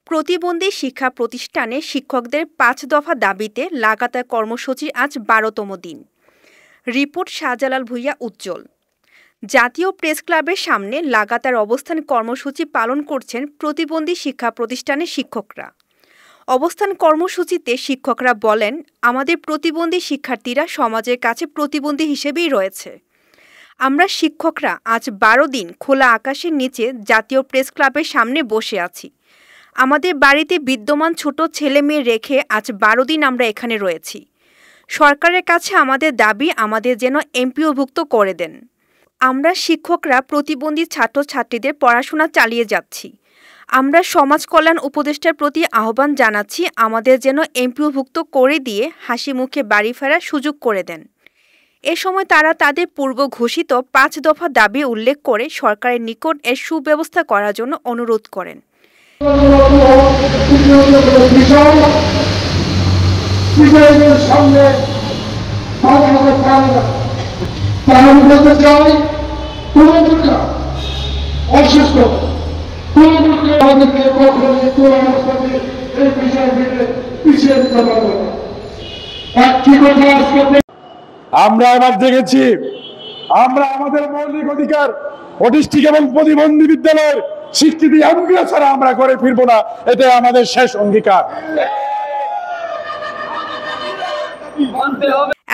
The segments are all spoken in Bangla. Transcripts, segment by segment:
প্রতিবন্ধী শিক্ষা প্রতিষ্ঠানে শিক্ষকদের ৫ দফা দাবিতে লাগাতার কর্মসূচির আজ ১২তম দিন। রিপোর্ট শাহজালাল ভূঁইয়া উজ্জ্বল। জাতীয় প্রেসক্লাবের সামনে লাগাতার অবস্থান কর্মসূচি পালন করছেন প্রতিবন্ধী শিক্ষা প্রতিষ্ঠানের শিক্ষকরা। অবস্থান কর্মসূচিতে শিক্ষকরা বলেন, আমাদের প্রতিবন্ধী শিক্ষার্থীরা সমাজের কাছে প্রতিবন্ধী হিসেবেই রয়েছে। আমরা শিক্ষকরা আজ ১২ দিন খোলা আকাশের নিচে জাতীয় প্রেসক্লাবের সামনে বসে আছি। আমাদের বাড়িতে বিদ্যমান ছোট ছেলে মেয়ে রেখে আজ ১২ দিন আমরা এখানে রয়েছি। সরকারের কাছে আমাদের দাবি, আমাদের যেন এমপিওভুক্ত করে দেন। আমরা শিক্ষকরা প্রতিবন্ধী ছাত্রছাত্রীদের পড়াশোনা চালিয়ে যাচ্ছি। আমরা সমাজ কল্যাণ উপদেষ্টার প্রতি আহ্বান জানাচ্ছি, আমাদের যেন এমপিওভুক্ত করে দিয়ে হাসি মুখে বাড়ি ফেরার সুযোগ করে দেন। এ সময় তারা তাদের পূর্ব ঘোষিত ৫ দফা দাবি উল্লেখ করে সরকারের নিকট এর সুব্যবস্থা করার জন্য অনুরোধ করেন। আমরা এবার দেখেছি, আমরা আমাদের মৌলিক অধিকার অটিস্টিক এবং প্রতিবন্ধী বিদ্যালয়ের স্বীকৃতি এমপিও ছাড়া আমরা করে ফিরবো না। এটা আমাদের শেষ অঙ্গীকার।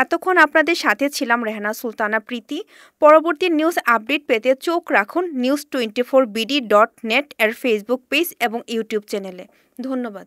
এতক্ষণ আপনাদের সাথে ছিলাম রেহানা সুলতানা প্রীতি। পরবর্তী নিউজ আপডেট পেতে চোখ রাখুন news24bd.net এর ফেসবুক পেজ এবং ইউটিউব চ্যানেলে। ধন্যবাদ।